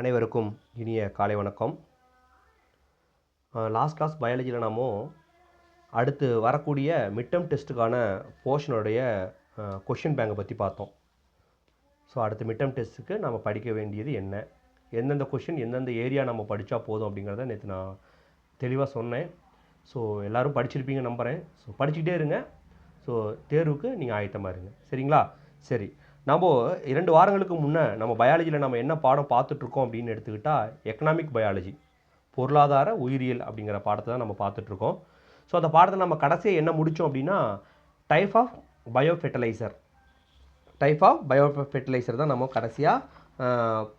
அனைவருக்கும் இனிய காலை வணக்கம். லாஸ்ட் கிளாஸ் பயாலஜியில் நாம அடுத்து வரக்கூடிய மிட்டம் டெஸ்ட்டுக்கான போர்ஷனுடைய கொஷின் பேங்கை பற்றி பார்த்தோம். ஸோ அடுத்த மிட்டம் டெஸ்ட்டுக்கு நம்ம படிக்க வேண்டியது என்ன, எந்தெந்த கொஷின் எந்தெந்த ஏரியா நம்ம படித்தா போதும் அப்படிங்கிறத நேற்று நான் தெளிவாக சொன்னேன். ஸோ எல்லோரும் படிச்சிருப்பீங்க நம்புகிறேன். ஸோ படிச்சுக்கிட்டே இருங்க. ஸோ தேர்வுக்கு நீங்கள் ஆயத்தமாக இருங்க. சரிங்களா? சரி, நம்ம 2 வாரங்களுக்கு முன்னே நம்ம பயாலஜியில் நம்ம என்ன பாடம் பார்த்துட்ருக்கோம் அப்படின்னு எடுத்துக்கிட்டால் எக்கனாமிக் பயாலஜி, பொருளாதார உயிரியல் அப்படிங்கிற பாடத்தை தான் நம்ம பார்த்துட்ருக்கோம். ஸோ அந்த பாடத்தில் நம்ம கடைசியாக என்ன முடித்தோம் அப்படின்னா டைப் ஆஃப் பயோ ஃபெர்டிலைசர் தான் நம்ம கடைசியாக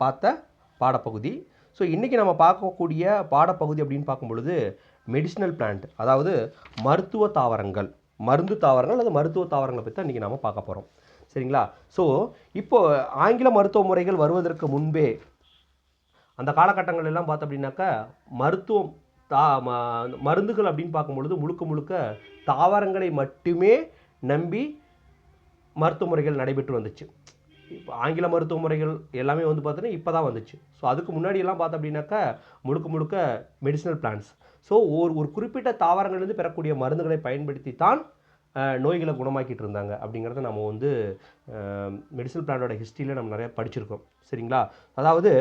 பார்த்த பாடப்பகுதி. ஸோ இன்றைக்கி நம்ம பார்க்கக்கூடிய பாடப்பகுதி அப்படின்னு பார்க்கும் பொழுது மெடிசினல் பிளான்ட், அதாவது மருத்துவ தாவரங்கள், மருந்து தாவரங்கள் அல்லது மருத்துவ தாவரங்களை பற்றி தான் இன்றைக்கி நம்ம பார்க்க போகிறோம். சரிங்களா? ஸோ இப்போது ஆங்கில மருத்துவ முறைகள் வருவதற்கு முன்பே அந்த காலகட்டங்கள் எல்லாம் பார்த்தோம் அப்படின்னாக்கா மருத்துவம் மருந்துகள் அப்படின்னு பார்க்கும்பொழுது முழுக்க தாவரங்களை மட்டுமே நம்பி மருத்துவ முறைகள் நடைபெற்று வந்துச்சு. இப்போ ஆங்கில மருத்துவ முறைகள் எல்லாமே வந்து பார்த்தோன்னா இப்போ தான் வந்துச்சு. ஸோ அதுக்கு முன்னாடியெல்லாம் பார்த்தோம் அப்படின்னாக்கா முழுக்க மெடிசினல் பிளான்ட்ஸ். ஸோ ஒரு குறிப்பிட்ட தாவரங்கள்லேருந்து பெறக்கூடிய மருந்துகளை பயன்படுத்தி தான் நோய்களை குணமாக்கிட்டு இருந்தாங்க அப்படிங்கிறத நம்ம வந்து மெடிசினல் பிளான்டோட ஹிஸ்ட்ரியில் நம்ம நிறைய படிச்சிருக்கோம். சரிங்களா? அதாவது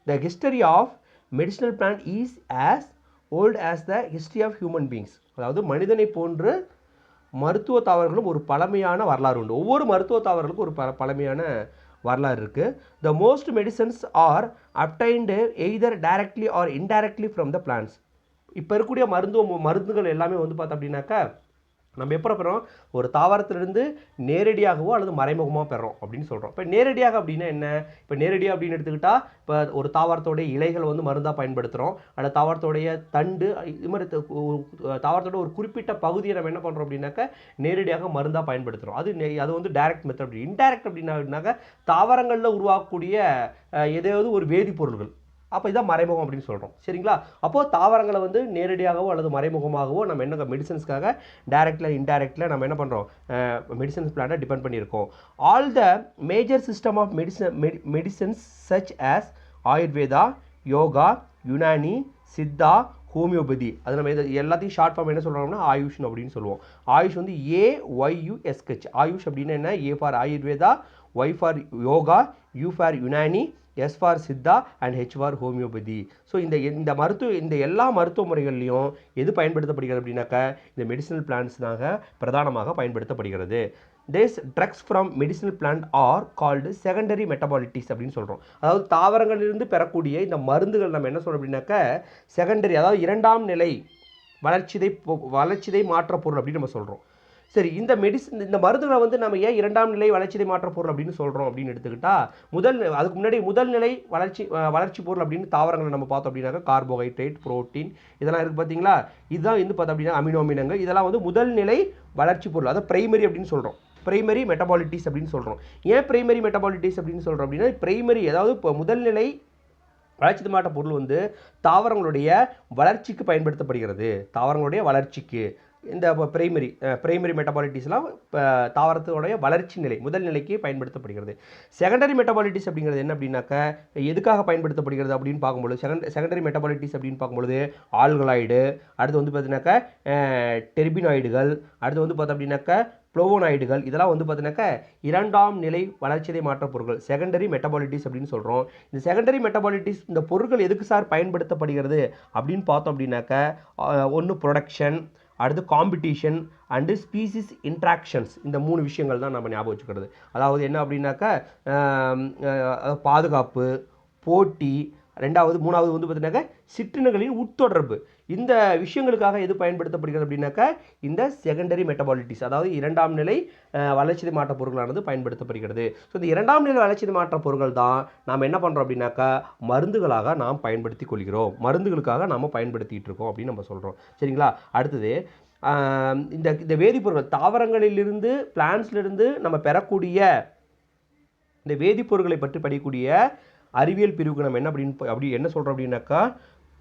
the history of medicinal plant is as old as the history of human beings. அதாவது மனிதனை போன்று மருத்துவ தாவரங்களும் ஒரு பழமையான வரலாறு உண்டு. ஒவ்வொரு மருத்துவ தாவரங்களுக்கும் ஒரு பழமையான வரலாறு இருக்குது. The most medicines are obtained either directly or indirectly from the plants. இப்போ இருக்கக்கூடிய மருந்துகள் எல்லாமே வந்து பார்த்தோம் அப்படின்னாக்கா நம்ம எப்போ பெறோம், ஒரு தாவரத்திலிருந்து நேரடியாகவோ அல்லது மறைமுகமாக பெறோம் அப்படின்னு சொல்கிறோம். இப்போ நேரடியாக அப்படின்னா என்ன? இப்போ நேரடியாக அப்படின்னு எடுத்துக்கிட்டால் இப்போ ஒரு தாவரத்தோடைய இலைகள் வந்து மருந்தாக பயன்படுத்துகிறோம், அல்லது தாவரத்தோடைய தண்டு, இது மாதிரி தாவரத்தோட ஒரு குறிப்பிட்ட பகுதியை நம்ம என்ன பண்ணுறோம் அப்படின்னாக்கா நேரடியாக மருந்தாக பயன்படுத்துகிறோம். அது வந்து டைரக்ட் மெத்தட். அப்படி இன்டைரக்ட் அப்படின்னாக்கா தாவரங்களில் உருவாக்கக்கூடிய ஏதாவது ஒரு வேதிப்பொருள்கள், அப்போ இதான் மறைமுகம் அப்படின்னு சொல்கிறோம். சரிங்களா? அப்போது தாவரங்களை வந்து நேரடியாகவோ அல்லது மறைமுகமாகவோ நம்ம என்ன மெடிசன்ஸ்க்காக டைரக்டில் இன்டைரக்டில் நம்ம என்ன பண்ணுறோம், மெடிசன்ஸ் பிளானை டிபெண்ட் பண்ணியிருக்கோம். All the major system of medicines such as Ayurveda, yoga, Unani, Siddha, homeopathy, அது நம்ம எல்லாத்தையும் ஷார்ட் ஃபார்ம் என்ன சொல்கிறோம்னா ஆயுஷ் அப்படின்னு சொல்லுவோம். ஆயுஷ் வந்து AYUSH. ஆயுஷ் அப்படின்னா என்ன? A for Ayurveda, Y for yoga, U for Unani, S for Siddha and H for homeopathy. So இந்த எல்லா மருத்துவ முறைகள்லையும் எது பயன்படுத்தப்படுகிறது அப்படின்னாக்கா இந்த மெடிசினல் பிளான்ட்ஸ்னாக பிரதானமாக பயன்படுத்தப்படுகிறது. This drugs from medicinal plant are called secondary metabolites அப்படின்னு சொல்கிறோம். அதாவது தாவரங்களிலிருந்து பெறக்கூடிய இந்த மருந்துகள் நம்ம என்ன சொல்கிறோம் அப்படின்னாக்கா செகண்டரி, அதாவது இரண்டாம் நிலை வளர்ச்சிதை மாற்ற பொருள் அப்படின்னு நம்ம சொல்கிறோம். சரி, இந்த மருந்துகளை வந்து நம்ம ஏன் இரண்டாம் நிலை வளர்ச்சிதை மாற்ற பொருள் அப்படின்னு சொல்கிறோம் அப்படின்னு எடுத்துக்கிட்டால் அதுக்கு முன்னாடி முதல் நிலை வளர்ச்சி பொருள் அப்படின்னு தாவரங்களை நம்ம பார்த்தோம் அப்படின்னாக்கா கார்போஹைட்ரேட், புரோட்டீன் இதெல்லாம் இருக்குது பார்த்தீங்களா? இதுதான் வந்து பார்த்தோம் அப்படின்னா அமினோமினங்கள், இதெல்லாம் வந்து முதல் நிலை வளர்ச்சி பொருள், அதாவது பிரைமரி அப்படின்னு சொல்கிறோம். பிரைமரி மெட்டபாலிட்டிஸ் அப்படின்னு சொல்கிறோம். ஏன் பிரைமரி மெட்டபாலிட்டிஸ் அப்படின்னு சொல்கிறோம் அப்படின்னா பிரைமரி, அதாவது இப்போ முதல்நிலை வளர்ச்சி மாற்ற பொருள் வந்து தாவரங்களுடைய வளர்ச்சிக்கு பயன்படுத்தப்படுகிறது. தாவரங்களுடைய வளர்ச்சிக்கு இந்த பிரைமரி மெட்டபாலிட்டிஸ்லாம் தாவரத்தோடைய வளர்ச்சி நிலை முதல் நிலைக்கு பயன்படுத்தப்படுகிறது. செகண்டரி மெட்டபாலிட்டிஸ் அப்படிங்கிறது என்ன அப்படின்னாக்கா எதுக்காக பயன்படுத்தப்படுகிறது அப்படின்னு பார்க்கும்பொழுது செகண்டரி மெட்டபாலிட்டிஸ் அப்படின்னு பார்க்கும்பொழுது ஆல்கலாய்டு, அடுத்து வந்து பார்த்தீங்கன்னாக்கா டெர்பினாய்டுகள், அடுத்து வந்து பார்த்தோம் அப்படின்னாக்கா ஃப்ளோவோனாய்டுகள், இதெல்லாம் வந்து பார்த்தீங்கன்னாக்கா இரண்டாம் நிலை வளர்ச்சிதை மாற்ற பொருட்கள், செகண்டரி மெட்டபாலிட்டிஸ் அப்படின்னு சொல்கிறோம். இந்த செகண்டரி மெட்டபாலிட்டிஸ் இந்த பொருட்கள் எதுக்கு சார் பயன்படுத்தப்படுகிறது அப்படின்னு பார்த்தோம் அப்படின்னாக்கா ஒன்று ப்ரொடக்ஷன், அடுத்து காம்படிஷன் அண்டு ஸ்பீசிஸ் இன்ட்ராக்ஷன்ஸ், இந்த 3 விஷயங்கள் தான் நம்ம ஞாபகம் வச்சுக்கிறது. அதாவது என்ன அப்படின்னாக்கா பாதுகாப்பு, போட்டி, மூணாவது வந்து பார்த்தீங்கன்னாக்கா சிற்றினங்களின் உட்தொடர்பு. இந்த விஷயங்களுக்காக எது பயன்படுத்தப்படுகிறது அப்படின்னாக்கா இந்த செகண்டரி மெட்டபாலிட்டிஸ், அதாவது இரண்டாம் நிலை வளர்ச்சிதை மாற்ற பொருட்களானது பயன்படுத்தப்படுகிறது. ஸோ இந்த இரண்டாம் நிலை வளர்ச்சிதை மாற்ற பொருட்கள் தான் நாம் என்ன பண்ணுறோம் அப்படின்னாக்கா மருந்துகளாக நாம் பயன்படுத்தி கொள்கிறோம், மருந்துகளுக்காக நாம் பயன்படுத்திகிட்டு இருக்கோம் அப்படின்னு நம்ம சொல்கிறோம். சரிங்களா? அடுத்தது இந்த வேதிப்பொருட்கள் தாவரங்களிலிருந்து பிளான்ட்ஸ்லேருந்து நம்ம பெறக்கூடிய இந்த வேதிப்பொருட்களை பற்றி படிக்கக்கூடிய அறிவியல் பிரிவுக்கு நம்ம என்ன என்ன சொல்கிறோம் அப்படின்னாக்கா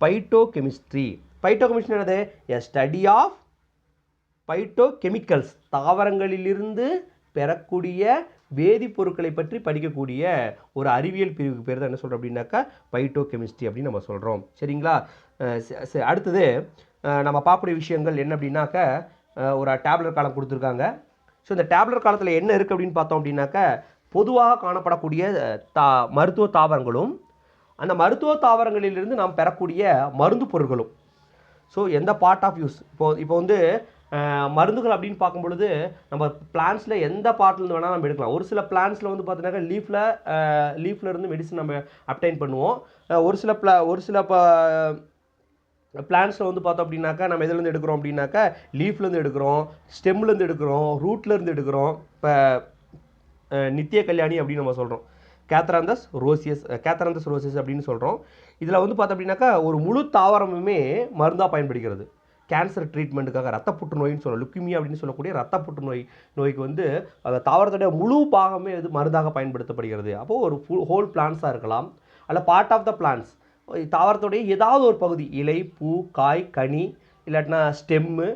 பைட்டோகெமிஸ்ட்ரி. பைட்டோகெமிஸ்ட்ரி என்னது? எ ஸ்டடி ஆஃப் பைட்டோகெமிக்கல்ஸ், தாவரங்களிலிருந்து பெறக்கூடிய வேதிப்பொருட்களை பற்றி படிக்கக்கூடிய ஒரு அறிவியல் பிரிவுக்கு பேர் தான் என்ன சொல்கிறோம் அப்படின்னாக்கா பைட்டோ கெமிஸ்ட்ரி அப்படின்னு நம்ம சொல்கிறோம். சரிங்களா? அடுத்தது நம்ம பார்க்கக்கூடிய விஷயங்கள் என்ன அப்படின்னாக்க ஒரு டேப்லெட் காலம் கொடுத்துருக்காங்க. ஸோ இந்த டேப்லெட் காலத்தில் என்ன இருக்குது அப்படின்னு பார்த்தோம் அப்படின்னாக்க பொதுவாக காணப்படக்கூடிய மருத்துவ தாவரங்களும் அந்த மருத்துவ தாவரங்களிலிருந்து நாம் பெறக்கூடிய மருந்து பொருட்களும். ஸோ எந்த பார்ட் ஆஃப் யூஸ் இப்போ வந்து மருந்துகள் அப்படின்னு பார்க்கும் பொழுது நம்ம பிளான்ஸில் எந்த பார்ட்லேருந்து வேணால் நம்ம எடுக்கலாம். ஒரு சில பிளான்ஸில் வந்து பார்த்தீங்கன்னாக்கா லீஃபில் இருந்து மெடிசன் நம்ம அப்டைன் பண்ணுவோம். ஒரு சில பிளான்ஸில் வந்து பார்த்தோம் அப்படின்னாக்கா நம்ம எதுலேருந்து எடுக்கிறோம் அப்படின்னாக்கா லீஃப்லேருந்து எடுக்கிறோம், ஸ்டெம்லேருந்து எடுக்கிறோம், ரூட்லேருந்து எடுக்கிறோம். இப்போ நித்திய கல்யாணி அப்படின்னு நம்ம சொல்கிறோம், கேத்தராந்தஸ் ரோசியஸ் அப்படின்னு சொல்கிறோம். இதில் வந்து பார்த்தோம் அப்படின்னாக்கா ஒரு முழு தாவரமுமே மருந்தாக பயன்படுகிறது. கேன்சர் ட்ரீட்மெண்ட்டுக்காக ரத்த புற்றுநோயின்னு சொல்லுவோம், லுக்கிமியா அப்படின்னு சொல்லக்கூடிய ரத்த புற்றுநோய்க்கு வந்து அந்த தாவரத்துடைய முழு பாகமே இது மருந்தாக பயன்படுத்தப்படுகிறது. அப்போது ஒரு ஹோல் பிளான்ஸாக இருக்கலாம், அல்ல பார்ட் ஆஃப் த பிளான்ஸ், தாவரத்துடைய ஏதாவது ஒரு பகுதி, இலை, பூ, காய், கனி, இல்லாட்டினா ஸ்டெம்மு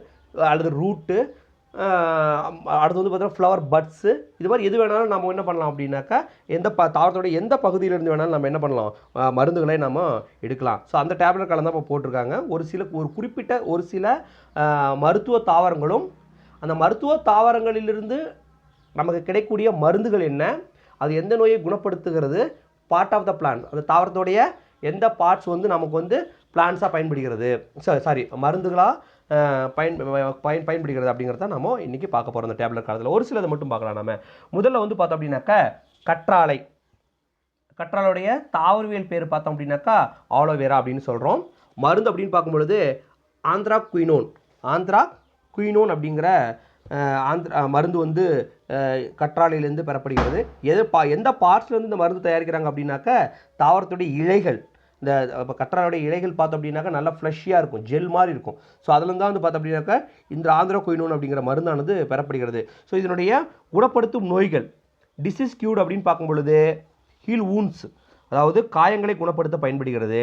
அல்லது ரூட்டு, அடுத்து வந்து பார்த்தீங்கன்னா ஃப்ளவர் பட்ஸு, இது மாதிரி எது வேணாலும் நம்ம என்ன பண்ணலாம் அப்படின்னாக்கா தாவரத்தோடைய எந்த பகுதியிலேருந்து வேணாலும் நம்ம என்ன பண்ணலாம், மருந்துகளை நம்ம எடுக்கலாம். ஸோ அந்த டேப்லெட் கலந்து இப்போ போட்டிருக்காங்க. குறிப்பிட்ட ஒரு சில மருத்துவ தாவரங்களும் அந்த மருத்துவ தாவரங்களிலிருந்து நமக்கு கிடைக்கக்கூடிய மருந்துகள் என்ன, அது எந்த நோயை குணப்படுத்துகிறது, பார்ட் ஆஃப் த பிளான், அந்த தாவரத்தோடைய எந்த பார்ட்ஸ் வந்து நமக்கு வந்து பிளான்ஸாக பயன்படுகிறது, மருந்துகளாக பயன்படுகிறது அப்படிங்கிறத நம்ம இன்றைக்கி பார்க்க போகிறோம். அந்த டேப்லெட் காலத்தில் ஒரு சிலதை மட்டும் பார்க்கலாம். நம்ம முதல்ல வந்து பார்த்தோம் அப்படின்னாக்கா கற்றாழையுடைய தாவரவியல் பேர் பார்த்தோம் அப்படின்னாக்கா ஆலோவேரா அப்படின்னு சொல்கிறோம். மருந்து அப்படின்னு பார்க்கும்பொழுது ஆந்த்ராக்வினோன் அப்படிங்கிற மருந்து வந்து கற்றாழையிலேருந்து பெறப்படுகிறது. எந்த பார்ட்ஸ்லேருந்து இந்த மருந்து தயாரிக்கிறாங்க அப்படின்னாக்கா தாவரத்துடைய இலைகள். இந்த கற்றாழையுடைய இலைகள் பார்த்தோம் அப்படின்னாக்கா நல்லா ஃப்ளஷியாக இருக்கும், ஜெல் மாதிரி இருக்கும். ஸோ அதுலேருந்து தான் வந்து பார்த்தோம் அப்படின்னாக்கா இந்த ஆந்த்ராக்வினோன் அப்படிங்கிற மருந்தானது பெறப்படுகிறது. ஸோ இதனுடைய குணப்படுத்தும் நோய்கள் டிசீஸ் கியூர்டு அப்படின்னு பார்க்கும் பொழுது ஹீல் வூண்ட்ஸ், அதாவது காயங்களை குணப்படுத்த பயன்படுகிறது.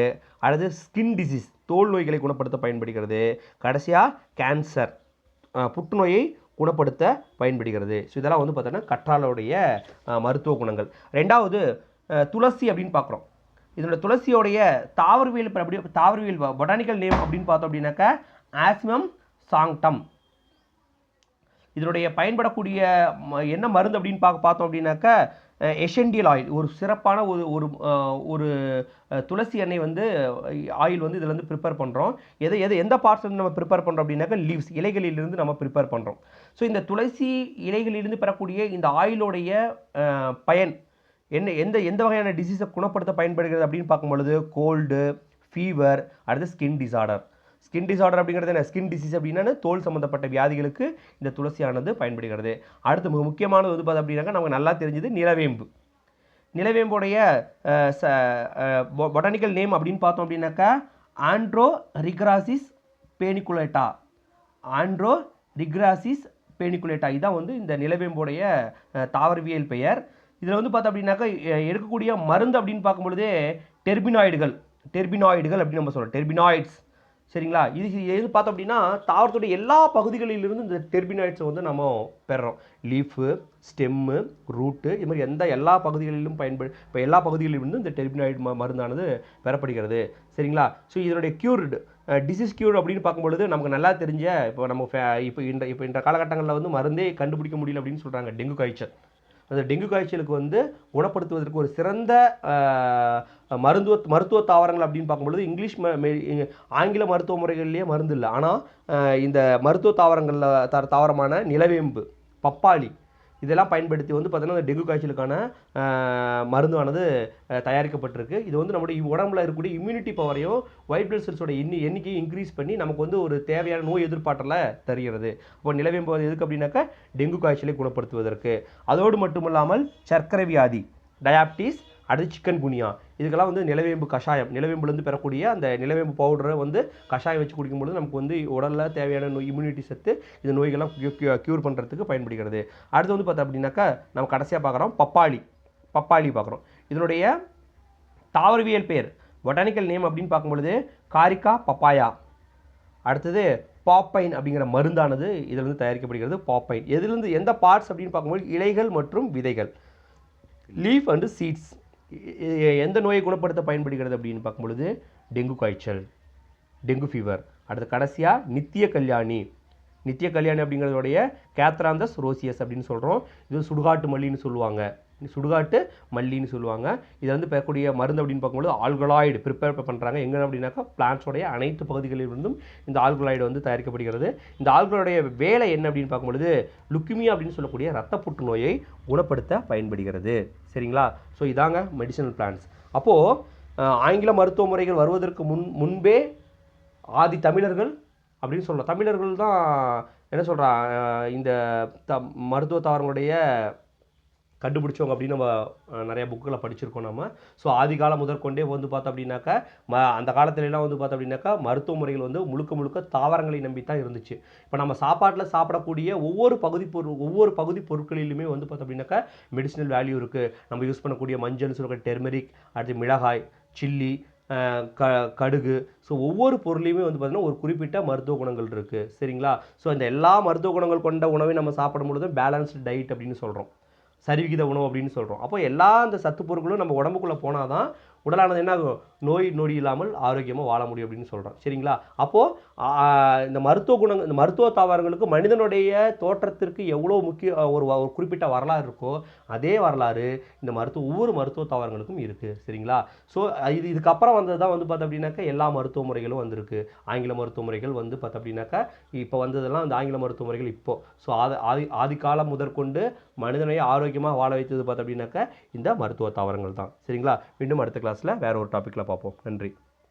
அடுத்து ஸ்கின் டிசீஸ், தோல் நோய்களை குணப்படுத்த பயன்படுகிறது. கடைசியாக கேன்சர், புற்றுநோயை குணப்படுத்த பயன்படுகிறது. ஸோ இதெல்லாம் வந்து பார்த்தோன்னா கற்றாழையுடைய மருத்துவ குணங்கள். ரெண்டாவது துளசி அப்படின்னு பார்க்குறோம். இதோட துளசியோடைய தாவரவியல் பொட்டானிக்கல் நேம் அப்படின்னு பார்த்தோம் அப்படின்னாக்கா ஆஸ்மியம் சாங்டம். இதனுடைய பயன்படக்கூடிய என்ன மருந்து அப்படின்னு பார்த்தோம் அப்படின்னாக்கா எசென்டியல் ஆயில், ஒரு சிறப்பான ஒரு துளசி எண்ணெய் வந்து ஆயில் வந்து இதில் வந்து ப்ரிப்பேர் பண்ணுறோம். எந்த பார்ட்ஸ்லேருந்து நம்ம ப்ரிப்பேர் பண்ணுறோம் அப்படின்னாக்கா லீவ்ஸ், இலைகளிலிருந்து நம்ம ப்ரிப்பேர் பண்ணுறோம். ஸோ இந்த துளசி இலைகளிலிருந்து பெறக்கூடிய இந்த ஆயிலோடைய பயன் எந்த வகையான டிசீஸை குணப்படுத்த பயன்படுகிறது அப்படின்னு பார்க்கும்பொழுது கோல்டு, ஃபீவர், அடுத்து ஸ்கின் டிசார்டர் அப்படிங்கிறது என்ன, ஸ்கின் டிசீஸ் அப்படின்னா தோல் சம்மந்தப்பட்ட வியாதிகளுக்கு இந்த துளசியானது பயன்படுகிறது. அடுத்து மிக முக்கியமானது வந்து பார்த்தோம் அப்படின்னாக்கா நமக்கு நல்லா தெரிஞ்சது நிலவேம்புடைய பொட்டானிக்கல் நேம் அப்படின்னு பார்த்தோம் அப்படின்னாக்கா ஆண்ட்ரோரிக்ராசிஸ் பேனிகுலேட்டா. இதுதான் வந்து இந்த நிலவேம்புடைய தாவரவியல் பெயர். இதில் வந்து பார்த்தோம் அப்படின்னாக்கா எடுக்கக்கூடிய மருந்து அப்படின்னு பார்க்கும்பொழுதே டெர்பினாய்டுகள் அப்படின்னு நம்ம சொல்கிறோம், டெர்பினாய்ட்ஸ். சரிங்களா? இது பார்த்தோம் அப்படின்னா தாவரத்துடைய எல்லா பகுதிகளிலிருந்து இந்த டெர்பினாய்ட்ஸை வந்து நம்ம பெறுறோம். லீஃபு, ஸ்டெம்மு, ரூட்டு, இது மாதிரி எல்லா பகுதிகளிலும் இப்போ எல்லா பகுதிகளிலிருந்து இந்த டெர்பினாய்டு மருந்தானது பெறப்படுகிறது. சரிங்களா? ஸோ இதனுடைய டிசீஸ் கியூர் அப்படின்னு பார்க்கும்பொழுது நமக்கு நல்லா தெரிஞ்ச இப்போ இந்த காலகட்டங்களில் வந்து மருந்தே கண்டுபிடிக்க முடியல அப்படின்னு சொல்கிறாங்க, டெங்கு காய்ச்சல். அந்த டெங்கு காய்ச்சலுக்கு வந்து குணப்படுத்துவதற்கு ஒரு சிறந்த மருத்துவ தாவரங்கள் அப்படின்னு பார்க்கும்பொழுது ஆங்கில மருத்துவ முறைகள்லேயே மருந்து இல்லை. ஆனால் இந்த மருத்துவ தாவரமான நிலவேம்பு, பப்பாளி, இதெல்லாம் பயன்படுத்தி வந்து பார்த்தீங்கன்னா டெங்கு காய்ச்சலுக்கான மருந்தானது தயாரிக்கப்பட்டிருக்கு. இது வந்து நம்முடைய உடம்புல இருக்கக்கூடிய இம்யூனிட்டி பவரையும் ஒயிட் பிளட் செல்ஸோட எண்ணிக்கையை இன்க்ரீஸ் பண்ணி நமக்கு வந்து ஒரு தேவையான நோய் எதிர்ப்பாற்றலை தருகிறது. அப்போ நிலவேம்பு எதுக்கு அப்படின்னாக்கா டெங்கு காய்ச்சலை குணப்படுத்துவதற்கு. அதோடு மட்டுமில்லாமல் சர்க்கரை வியாதி, டயாபிட்டிஸ், அடுத்து சிக்கன் குனியா, இதுக்கெல்லாம் வந்து நிலவேம்பு கஷாயம், நிலவேம்புலேருந்து பெறக்கூடிய அந்த நிலவேம்பு பவுடரை வந்து கஷாயம் வச்சு குடிக்கும்பொழுது நமக்கு வந்து உடலில் தேவையான இம்யூனிட்டி சத்து இந்த நோய்கள்லாம் க்யூர் பண்ணுறதுக்கு பயன்படுகிறது. அடுத்து வந்து பார்த்தோம் அப்படின்னாக்கா நம்ம கடைசியாக பார்க்குறோம் பப்பாளி பார்க்குறோம். இதனுடைய தாவரவியல் பேர் பொட்டானிக்கல் நேம் அப்படின்னு பார்க்கும்பொழுது காரிக்கா பப்பாயா. அடுத்தது பாப்பைன் அப்படிங்கிற மருந்தானது இதிலிருந்து தயாரிக்கப்படுகிறது. பாப்பைன் எதிலிருந்து, எந்த பார்ட்ஸ் அப்படின்னு பார்க்கும்போது இலைகள் மற்றும் விதைகள், லீஃப் அண்டு சீட்ஸ். எந்த நோயை குணப்படுத்த பயன்படுகிறது அப்படின்னு பார்க்கும்பொழுது டெங்கு காய்ச்சல், டெங்கு ஃபீவர். அடுத்து கடைசியாக நித்திய கல்யாணி. நித்திய கல்யாணி அப்படிங்கிறதுடைய கேத்ராந்தஸ் ரோசியஸ் அப்படின்னு சொல்கிறோம். இது சுடுகாட்டு மல்லின்னு சொல்லுவாங்க, சுடுகாட்டு மல்லின்னு சொல்லுவாங்க. இதை வந்து பெறக்கூடிய மருந்து அப்படின்னு பார்க்கும்போது ஆல்கலாய்டு ப்ரிப்பேர் பண்ணுறாங்க. எங்கே அப்படின்னாக்கா பிளான்ட்ஸோடைய அனைத்து பகுதிகளிலிருந்தும் இந்த ஆல்கலாய்டு வந்து தயாரிக்கப்படுகிறது. இந்த ஆல்கலாய்டுடைய வேலை என்ன அப்படின்னு பார்க்கும்பொழுது லுக்கிமியா அப்படின்னு சொல்லக்கூடிய ரத்த புற்றுநோயை குணப்படுத்த பயன்படுகிறது. சரிங்களா? ஸோ இதாங்க மெடிசனல் பிளான்ட்ஸ். அப்போது ஆங்கில மருத்துவ முறைகள் வருவதற்கு முன்பே ஆதி தமிழர்கள் அப்படின்னு சொல்லலாம். தமிழர்கள் தான் என்ன சொல்கிறா இந்த மருத்துவ தாவரங்களுடைய கண்டுபிடிச்சவங்க அப்படின்னு நம்ம நிறைய புக்கில் படிச்சிருக்கோம் நம்ம. ஸோ ஆதி காலம் முதற்கொண்டே வந்து பார்த்தோம் அப்படின்னாக்கா அந்த காலத்துலலாம் வந்து பார்த்தோம் அப்படின்னாக்கா மருத்துவ முறைகள் வந்து முழுக்க தாவரங்களை நம்பி தான் இருந்துச்சு. இப்போ நம்ம சாப்பாட்டில் சாப்பிடக்கூடிய ஒவ்வொரு பகுதி பொருட்களிலுமே வந்து பார்த்தோம் அப்படின்னாக்கா மெடிசினல் வேல்யூ இருக்குது. நம்ம யூஸ் பண்ணக்கூடிய மஞ்சள் சொல்கிற டெர்மெரிக், அடுத்து மிளகாய், சில்லி, கடுகு. ஸோ ஒவ்வொரு பொருளையுமே வந்து பார்த்திங்கன்னா ஒரு குறிப்பிட்ட மருத்துவ குணங்கள் இருக்குது. சரிங்களா? ஸோ இந்த எல்லா மருத்துவ குணங்கள் கொண்ட உணவை நம்ம சாப்பிடும் பொழுது பேலன்ஸ்டு டயட் அப்படின்னு சொல்கிறோம், சரிவிகித உணவு அப்படின்னு சொல்கிறோம். அப்போ எல்லா அந்த சத்து பொருட்களும் நம்ம உடம்புக்குள்ளே போனால் தான் உடலானது என்ன ஆகும், நோய் நொடி இல்லாமல் ஆரோக்கியமாக வாழ முடியும் அப்படின்னு சொல்கிறோம். சரிங்களா? அப்போது இந்த இந்த மருத்துவ தாவரங்களுக்கு மனிதனுடைய தோற்றத்திற்கு எவ்வளோ முக்கிய ஒரு குறிப்பிட்ட வரலாறு இருக்கோ அதே வரலாறு இந்த ஒவ்வொரு மருத்துவ தாவரங்களுக்கும் இருக்குது. சரிங்களா? ஸோ இதுக்கப்புறம் வந்தது தான் வந்து பார்த்தோம் அப்படின்னாக்கா எல்லா மருத்துவ முறைகளும் வந்திருக்கு. ஆங்கில மருத்துவ முறைகள் வந்து பார்த்தோம் அப்படின்னாக்கா இப்போ வந்ததெல்லாம் அந்த ஆங்கில மருத்துவ முறைகள் இப்போது. ஸோ ஆதி காலம் முதற்கொண்டு மனிதனை ஆரோக்கியமாக வாழ வைத்தது பார்த்தோம் அப்படின்னாக்கா இந்த மருத்துவ தாவரங்கள் தான். சரிங்களா? மீண்டும் அடுத்த கிளாஸில் வேற ஒரு டாப்பிக்கில் பார்ப்போம். நன்றி.